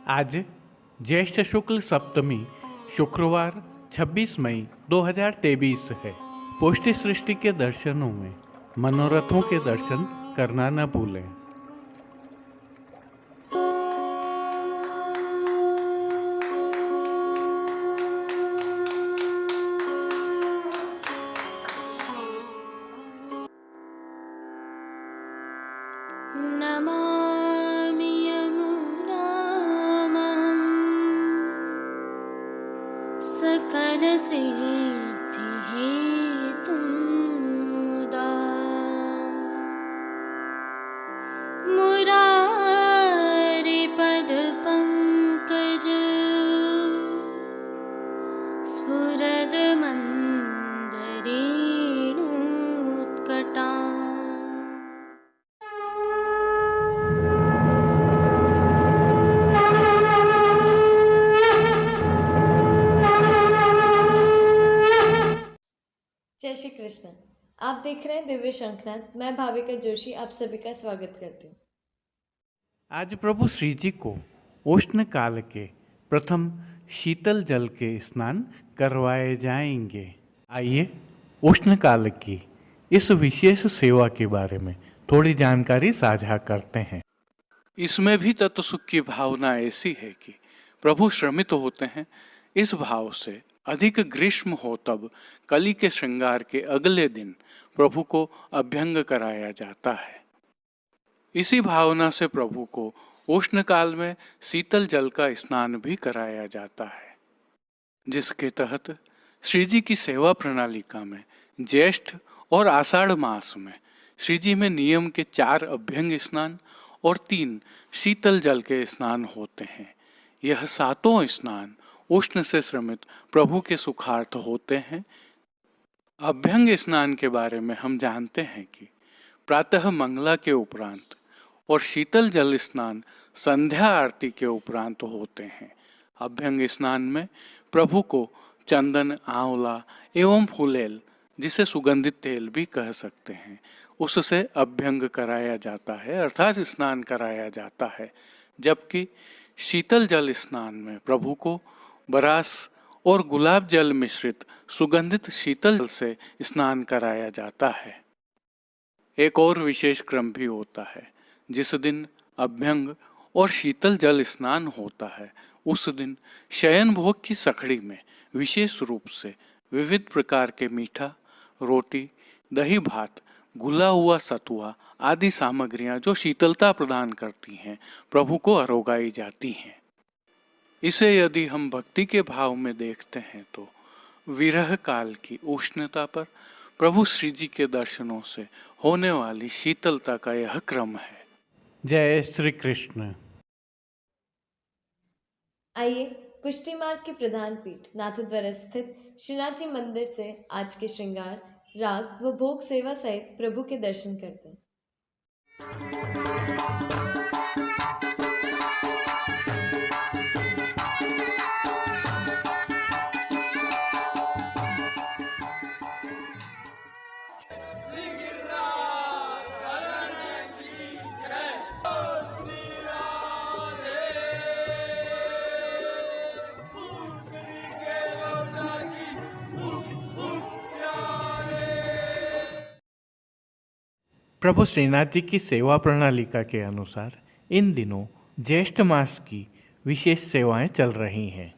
आज ज्येष्ठ शुक्ल सप्तमी शुक्रवार 26 मई 2023 है। पुष्टि सृष्टि के दर्शनों में मनोरथों के दर्शन करना न भूलें। नमामि यमुनामहं सकलसिद्धिहेतुं मुदा मुरारिपदपङ्कज स्फुरदमन्दरेणुत्कटा। जय श्री कृष्ण। आप देख रहे हैं दिव्य शंखनाद। मैं भाविका जोशी आप सभी का स्वागत करती हूँ। आज प्रभु श्री जी को उष्ण काल के प्रथम शीतल जल के स्नान करवाए जाएंगे। आइए उष्ण काल की इस विशेष सेवा के बारे में थोड़ी जानकारी साझा करते हैं। इसमें भी तत्व सुख की भावना ऐसी है कि प्रभु श्रमित होते हैं। इस भाव से अधिक ग्रीष्म हो तब कली के श्रृंगार के अगले दिन प्रभु को अभ्यंग कराया जाता है। इसी भावना से प्रभु को उष्ण काल में शीतल जल का स्नान भी कराया जाता है, जिसके तहत श्री जी की सेवा प्रणालिका में ज्येष्ठ और आषाढ़ मास में श्री जी में नियम के 4 अभ्यंग स्नान और 3 शीतल जल के स्नान होते हैं। यह 7 स्नान उष्ण से श्रमित प्रभु के सुखार्थ होते हैं। अभ्यंग स्नान के बारे में हम जानते हैं कि प्रातः मंगला के उपरांत और शीतल जल स्नान संध्या आरती के उपरांत होते हैं। अभ्यंग स्नान में प्रभु को चंदन, आंवला एवं फूलेल, जिसे सुगंधित तेल भी कह सकते हैं, उससे अभ्यंग कराया जाता है, अर्थात स्नान कराया जाता है। जबकि शीतल जल स्नान में प्रभु को बरास और गुलाब जल मिश्रित सुगंधित शीतल जल से स्नान कराया जाता है। एक और विशेष क्रम भी होता है। जिस दिन अभ्यंग और शीतल जल स्नान होता है उस दिन शयन भोग की सखड़ी में विशेष रूप से विविध प्रकार के मीठा, रोटी, दही भात, घुला हुआ सतुआ आदि सामग्रियां जो शीतलता प्रदान करती हैं प्रभु को अरोगाई जाती हैं। इसे यदि हम भक्ति के भाव में देखते हैं तो विरह काल की उष्णता पर प्रभु श्री जी के दर्शनों से होने वाली शीतलता का यह क्रम है। जय श्री कृष्ण। आइए पुष्टि मार्ग के प्रधान पीठ नाथद्वारा स्थित श्रीनाथ जी मंदिर से आज के श्रृंगार, राग व भोग सेवा सहित प्रभु के दर्शन करते हैं। प्रभु श्रीनाथ जी की सेवा प्रणालिका के अनुसार इन दिनों ज्येष्ठ मास की विशेष सेवाएं चल रही हैं,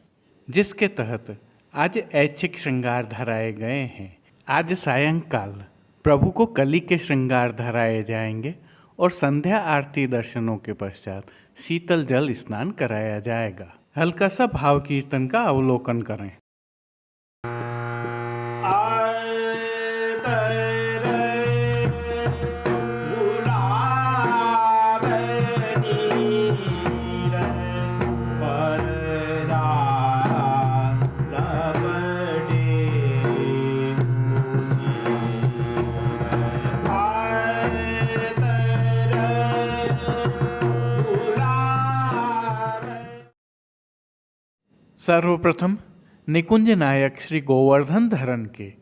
जिसके तहत आज ऐच्छिक श्रृंगार धराए गए हैं। आज सायंकाल प्रभु को कली के श्रृंगार धराए जाएंगे और संध्या आरती दर्शनों के पश्चात शीतल जल स्नान कराया जाएगा। हल्का सा भाव कीर्तन का अवलोकन करें। सर्वप्रथम निकुंज नायक श्री गोवर्धन धरन के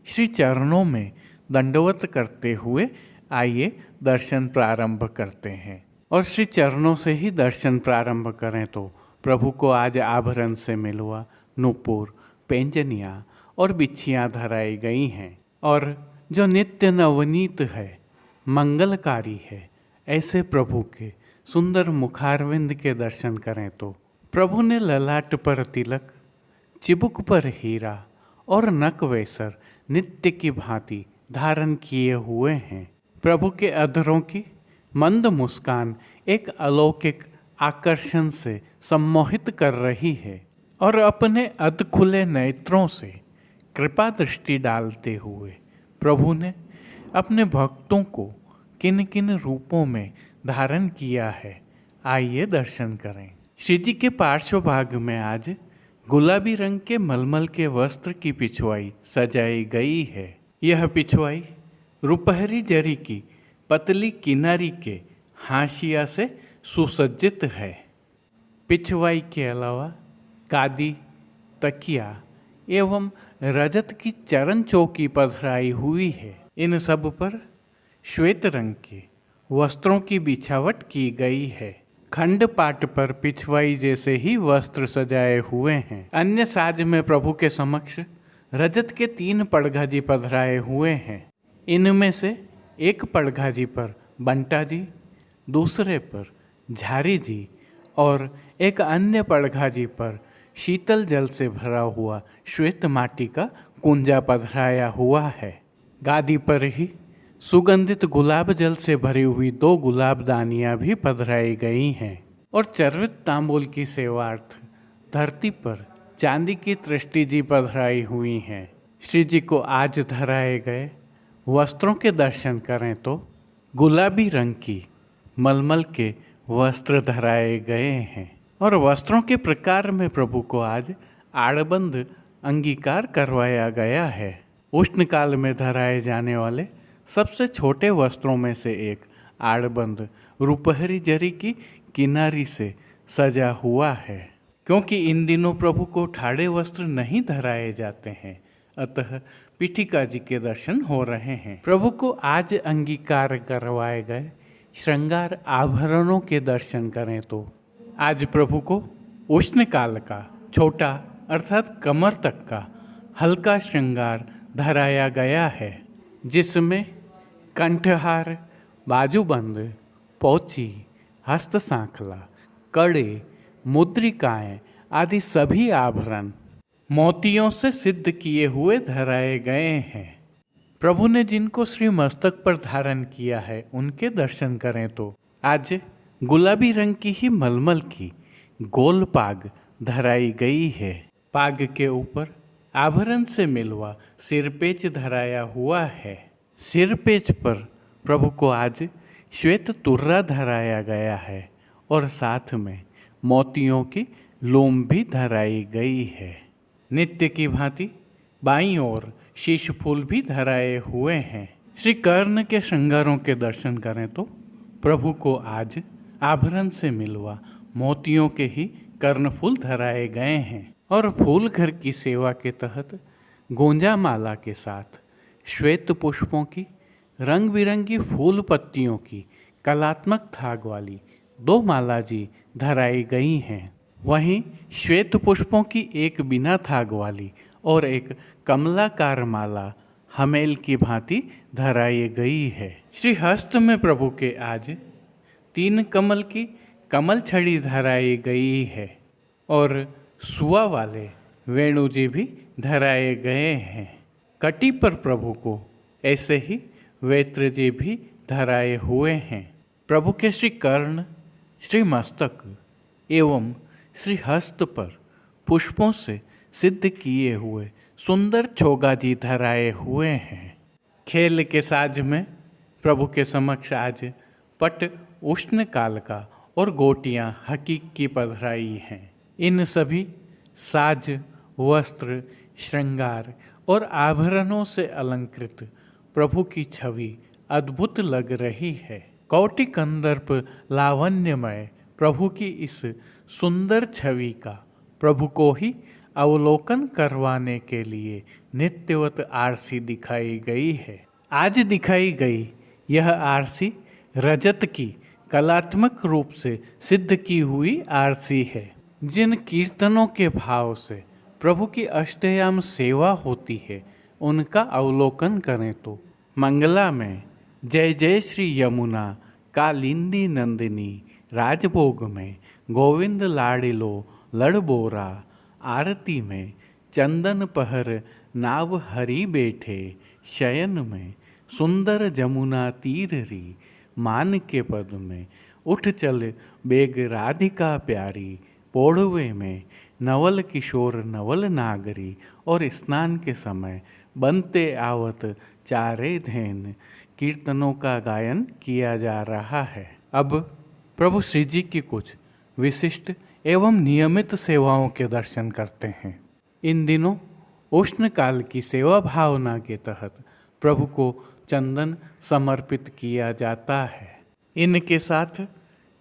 श्री चरणों में दंडवत करते हुए आइए दर्शन प्रारंभ करते हैं। और श्री चरणों से ही दर्शन प्रारंभ करें तो प्रभु को आज आभरण से मिलवा, नूपुर, पैंजनियाँ और बिच्छियाँ धराई गई हैं और जो नित्य नवनीत है, मंगलकारी है, ऐसे प्रभु के सुंदर मुखारविंद के दर्शन करें तो प्रभु ने ललाट पर तिलक, चिबुक पर हीरा और नक वेसर नित्य की भांति धारण किए हुए हैं। प्रभु के अधरों की मंद मुस्कान एक अलौकिक आकर्षण से सम्मोहित कर रही है और अपने अध खुले नेत्रों से कृपा दृष्टि डालते हुए प्रभु ने अपने भक्तों को किन किन रूपों में धारण किया है, आइए दर्शन करें। श्री जी के पार्श्व भाग में आज गुलाबी रंग के मलमल के वस्त्र की पिछवाई सजाई गई है। यह पिछवाई रुपहरी जरी की पतली किनारी के हाशिया से सुसज्जित है। पिछवाई के अलावा गादी, तकिया एवं रजत की चरण चौकी पधराई हुई है। इन सब पर श्वेत रंग के वस्त्रों की बिछावट की गई है। खंड पाट पर पिछवाई जैसे ही वस्त्र सजाए हुए हैं। अन्य साज में प्रभु के समक्ष रजत के 3 पड़घाजी पधराए हुए हैं। इनमें से एक पड़घाजी पर बंटा जी, दूसरे पर झारी जी और एक अन्य पड़घाजी पर शीतल जल से भरा हुआ श्वेत माटी का कुंजा पधराया हुआ है। गादी पर ही सुगंधित गुलाब जल से भरी हुई 2 गुलाबदानियाँ भी पधराई गई हैं और चर्वित तांबूल की सेवार्थ धरती पर चांदी की तृष्टि जी पधराई हुई हैं। श्री जी को आज धराए गए वस्त्रों के दर्शन करें तो गुलाबी रंग की मलमल के वस्त्र धराए गए हैं और वस्त्रों के प्रकार में प्रभु को आज आड़बंद अंगीकार करवाया गया है। उष्णकाल में धराए जाने वाले सबसे छोटे वस्त्रों में से एक आड़बंद रुपहरी जरी की किनारी से सजा हुआ है। क्योंकि इन दिनों प्रभु को ठाड़े वस्त्र नहीं धराए जाते हैं, अतः पीठिका जी के दर्शन हो रहे हैं। प्रभु को आज अंगीकार करवाए गए श्रृंगार आभरणों के दर्शन करें तो आज प्रभु को उष्णकाल का छोटा अर्थात कमर तक का हल्का श्रृंगार धराया गया है, जिसमें कंठहार, बाजूबंद, पोची, हस्त सांखला, कड़े, मुद्रिकाएं आदि सभी आभरण मोतियों से सिद्ध किए हुए धराए गए हैं। प्रभु ने जिनको श्री मस्तक पर धारण किया है उनके दर्शन करें तो आज गुलाबी रंग की ही मलमल की गोल पाग धराई गई है। पाग के ऊपर आभरण से मिलवा सिरपेच धराया हुआ है। सिरपेच पर प्रभु को आज श्वेत तुर्रा धराया गया है और साथ में मोतियों की लोम भी धराई गई है। नित्य की भांति बाईं ओर शीश फूल भी धराए हुए हैं। श्री कर्ण के श्रृंगारों के दर्शन करें तो प्रभु को आज आभरण से मिलवा मोतियों के ही कर्णफूल धराए गए हैं और फूल घर की सेवा के तहत गोंजा माला के साथ श्वेत पुष्पों की रंग बिरंगी फूल पत्तियों की कलात्मक थाग वाली 2 माला जी धराई गई हैं। वहीं श्वेत पुष्पों की एक बिना थाग वाली और एक कमलाकार माला हमेल की भांति धराई गई है। श्री हस्त में प्रभु के आज 3 कमल की कमल छड़ी धराई गई है और सुआ वाले वेणु जी भी धराए गए हैं। कटी पर प्रभु को ऐसे ही वेत्र जी भी धराए हुए हैं। प्रभु के श्री कर्ण, श्री मस्तक एवं श्री हस्त पर पुष्पों से सिद्ध किए हुए सुंदर छोगा जी धराए हुए हैं। खेल के साज में प्रभु के समक्ष आज पट उष्ण काल का और गोटियां हकीक की पधराई हैं। इन सभी साज, वस्त्र, श्रृंगार और आभरणों से अलंकृत प्रभु की छवि अद्भुत लग रही है। कौटि कंदर्प लावण्यमय प्रभु की इस सुंदर छवि का प्रभु को ही अवलोकन करवाने के लिए नित्यवत आरसी दिखाई गई है। आज दिखाई गई यह आरसी रजत की कलात्मक रूप से सिद्ध की हुई आरसी है। जिन कीर्तनों के भाव से प्रभु की अष्टयाम सेवा होती है उनका अवलोकन करें तो मंगला में जय जय श्री यमुना कालिंदी नंदिनी, राजभोग में गोविंद लाडिलो लड़बोरा, आरती में चंदन पहर नाव हरि बैठे, शयन में सुंदर जमुना तीररी, मान के पद में उठ चल बेग राधिका प्यारी, पोढ़वे में नवल किशोर नवल नागरी, और स्नान के समय बनते आवत चारे धैन कीर्तनों का गायन किया जा रहा है। अब प्रभु श्री जी की कुछ विशिष्ट एवं नियमित सेवाओं के दर्शन करते हैं। इन दिनों उष्ण काल की सेवा भावना के तहत प्रभु को चंदन समर्पित किया जाता है। इनके साथ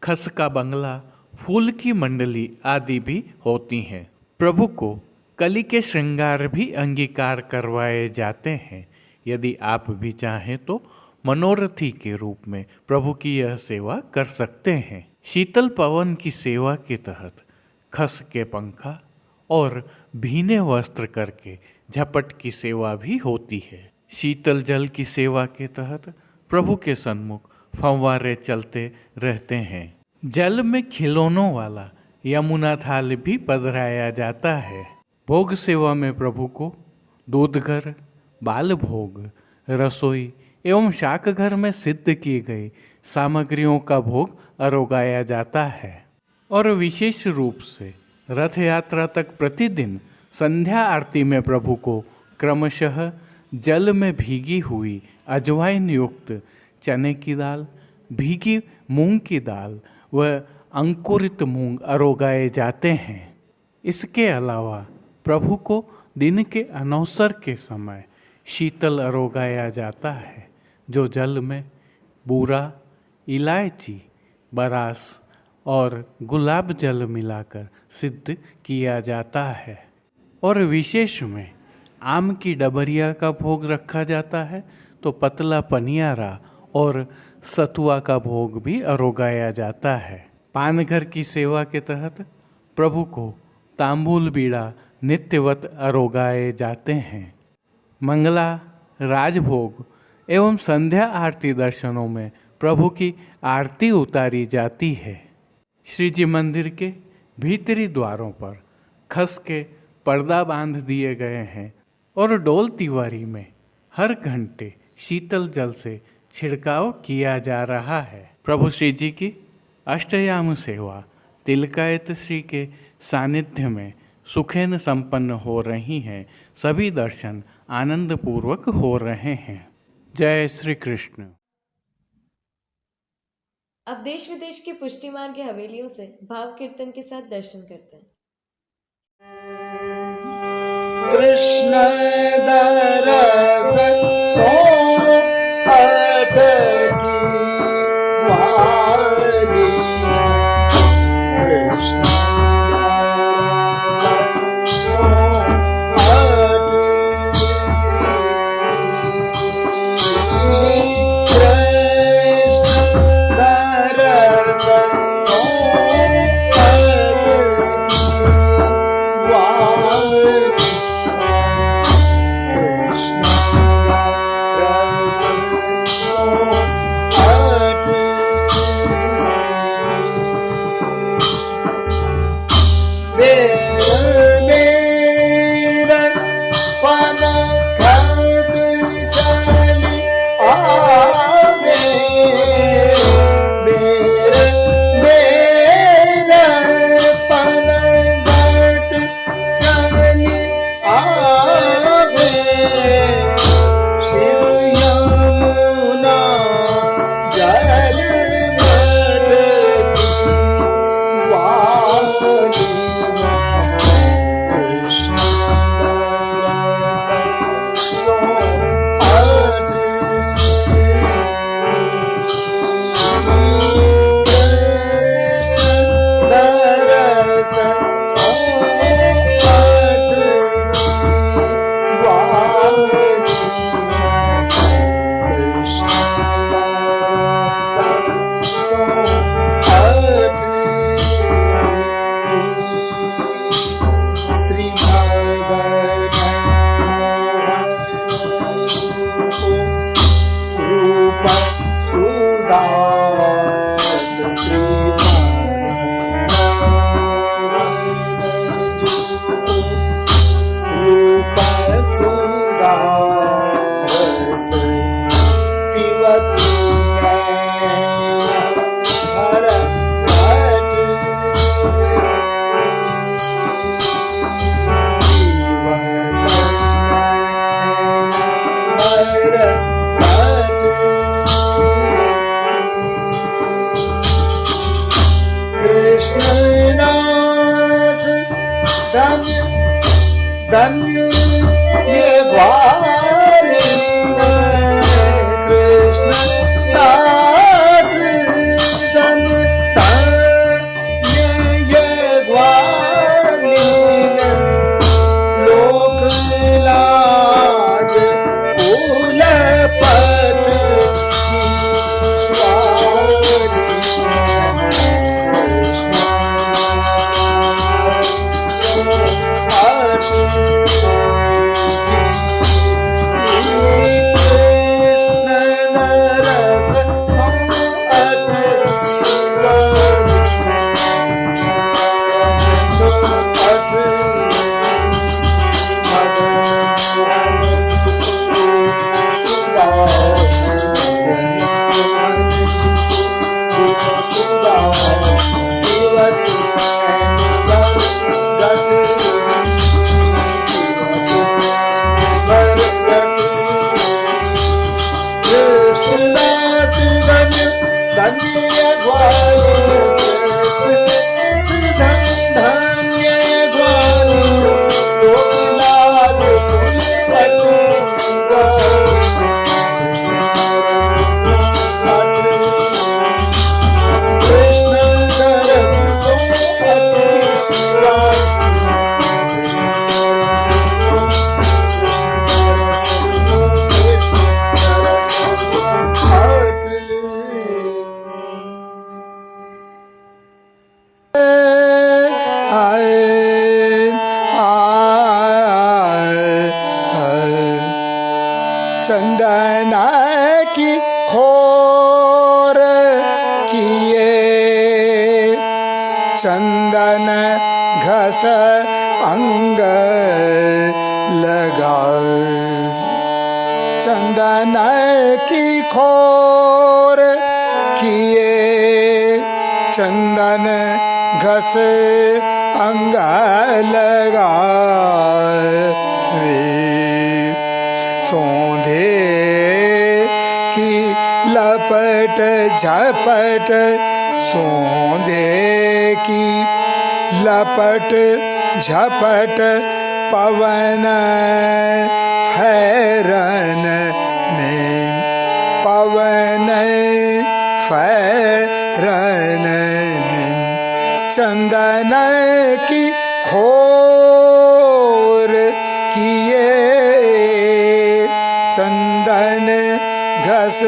खस का बंगला, फूल की मंडली आदि भी होती हैं। प्रभु को कली के श्रृंगार भी अंगीकार करवाए जाते हैं। यदि आप भी चाहें तो मनोरथी के रूप में प्रभु की यह सेवा कर सकते हैं। शीतल पवन की सेवा के तहत खस के पंखा और भीने वस्त्र करके झपट की सेवा भी होती है। शीतल जल की सेवा के तहत प्रभु के सन्मुख फव्वारे चलते रहते हैं। जल में खिलौनों वाला यमुना थाल भी पधराया जाता है। भोग सेवा में प्रभु को दूधघर, बाल भोग, रसोई एवं शाक घर में सिद्ध की गई सामग्रियों का भोग अरोगाया जाता है। और विशेष रूप से रथ यात्रा तक प्रतिदिन संध्या आरती में प्रभु को क्रमशः जल में भीगी हुई अजवाइन युक्त चने की दाल, भीगी मूंग की दाल व अंकुरित मूंग अरोगाए जाते हैं। इसके अलावा प्रभु को दिन के अनवसर के समय शीतल अरोगाया जाता है, जो जल में बूरा, इलायची, बरास और गुलाब जल मिलाकर सिद्ध किया जाता है। और विशेष में आम की डबरिया का भोग रखा जाता है, तो पतला पनियारा और सतुआ का भोग भी अरोगाया जाता है। पानघर की सेवा के तहत प्रभु को तांबूल बीड़ा नित्यवत अरोगाए जाते हैं। मंगला, राजभोग एवं संध्या आरती दर्शनों में प्रभु की आरती उतारी जाती है। श्री जी मंदिर के भीतरी द्वारों पर खस के पर्दा बांध दिए गए हैं और डोल तिवारी में हर घंटे शीतल जल से छिड़काव किया जा रहा है। प्रभु श्री जी की अष्टयाम सेवा तिलकायत श्री के सानिध्य में सुखेन संपन्न हो रही हैं। सभी दर्शन आनंद पूर्वक हो रहे हैं। जय श्री कृष्ण। अब देश विदेश की पुष्टि मार्ग की हवेलियों से भाव कीर्तन के साथ दर्शन करते हैं। कृष्ण दरस सो अटकी वाली, कृष्ण दरस सो अटकी, कृष्ण दरस सो अटकी वाली, रस पिबती नैना भर घट कृष्णदास धन्य धन्य ये ग्वाली कृष्णदास धन्य धन्य ये ग्वाली लोक लाज कुलपत की वाली चंदन की खोर किए चंदन घस अंग लगा चंदन की खोर किए चंदन घस अंग लगा सोंधे की लपट झपट सोंधे की लपट झपट पवन फैरन में पवन फैरन में चंदन की खोर किए चंदन घस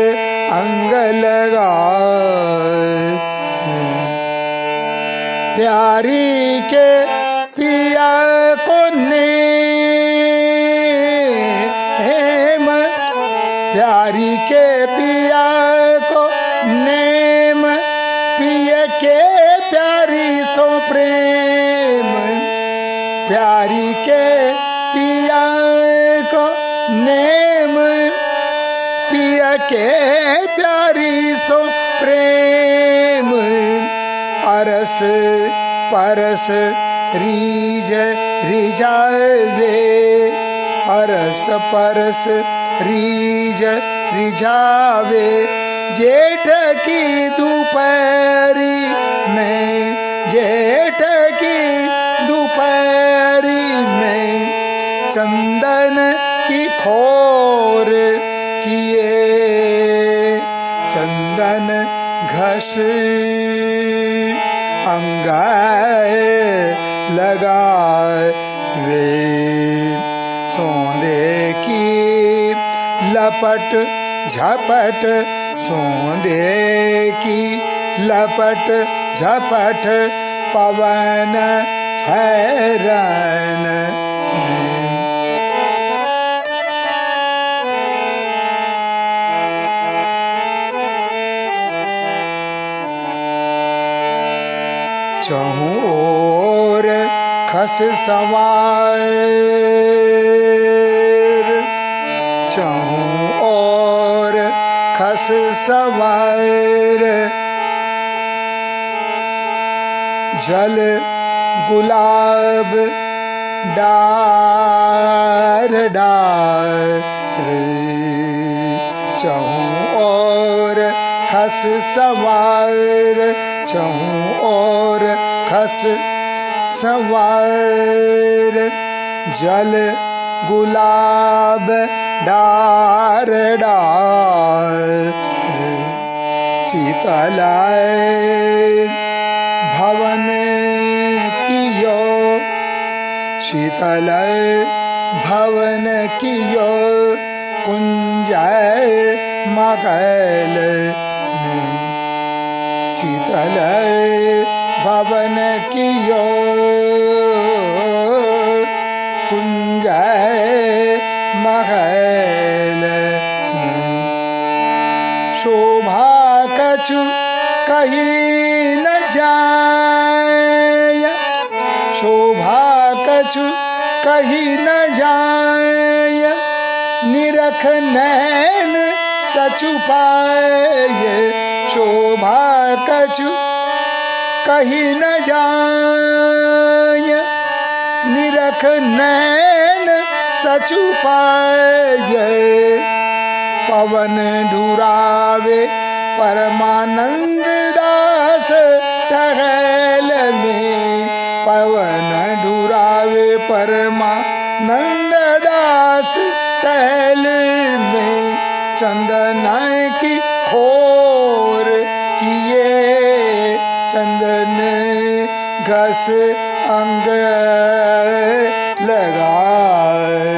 अंग लगा प्यारी के पिया को नेम प्यारी के पिया को नेम पिय के प्यारी सो प्रेम प्यारी के पिया को नेम पिय के प्यारी सो प्रेम अरस परस रीज रिझावे अरस परस रीज रिझावे जेठ की दोपहरी में जेठ की दोपहरी में चंदन की खोर किए चंदन घस अंगाए लगावे सोंदे की लपट झपट सोंदे की लपट झपट पवन फैरन में चहु ओर खस सवार चहूँ और खस सवार जल गुलाब डार डार चहूँ और खस सवार चहूँ और खस सवार जल गुलाब डार डार शीतलाय भवन कियो शीतलाय भवन कियो कुंजय मगल शीतलाय भवन कियो कुंजय मगल शोभा कछु कहीं न जाय शोभा कछु कहीं न जाय निरख नैन सचु पाए शोभा कछु कहीं न जाय निरख नैन सचु पाए पवन ढुरावे परमानंद दास टहल में पवन ढुरावे परमानंद दास टहल में चंदन की खोर किए चंदन घस अंग लगाए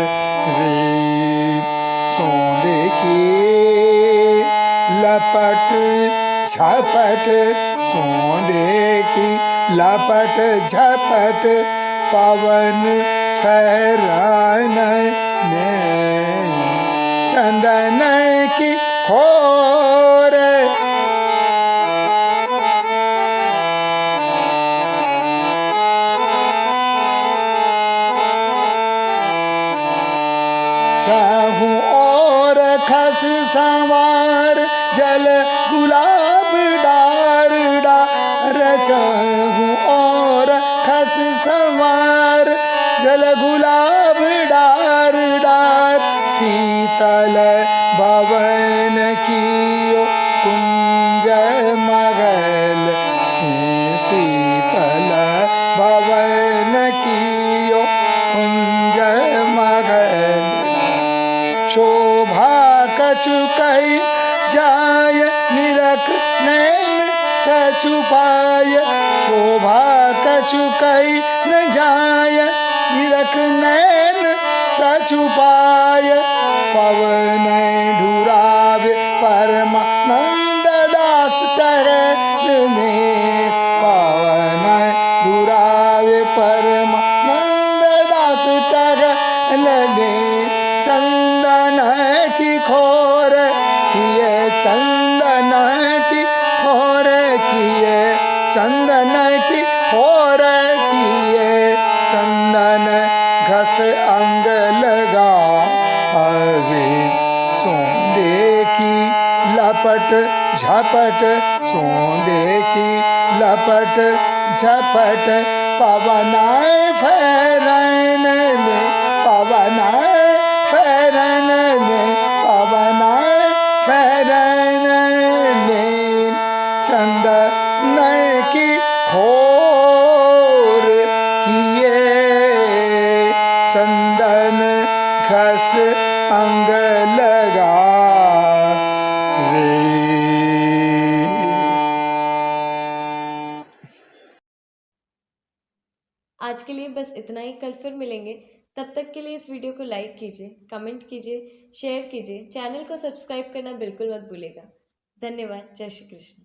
सोंदे की लपट झपट सोंदे की लपट झपट पवन फहरान में चंदन की खोर चाहूँ और खस संवार जल गुलाब डार डार चाहूँ और खस संवार जल गुलाब डार डार शीतल भवन कियो कुंज मगल शीतल भवन कियो कुंज मगल शोभा कछु कही जाय निरख नैन सचु पाय शोभा कछु कही न जाय निरख नैन सचु पाय पवन ढुरावे परमानंद दास टहल में पवन ढुरावे परमानंद दास टहल में चंदन की खोर किए चंदन की खोर किए चंदन की खोर किए चंदन घस अंग लगा अवे सोंदे की लपट झपट सोंदे की लपट झपट पवनाए फहरन में पवनाए फहरन में पवनाए फहरन में चंदन की खोर किए चंदन घस अंग लगा रे। आज के लिए बस इतना ही। कल फिर मिलेंगे। तब तक के लिए इस वीडियो को लाइक कीजिए, कमेंट कीजिए, शेयर कीजिए। चैनल को सब्सक्राइब करना बिल्कुल मत भूलिएगा। धन्यवाद। जय श्री कृष्ण।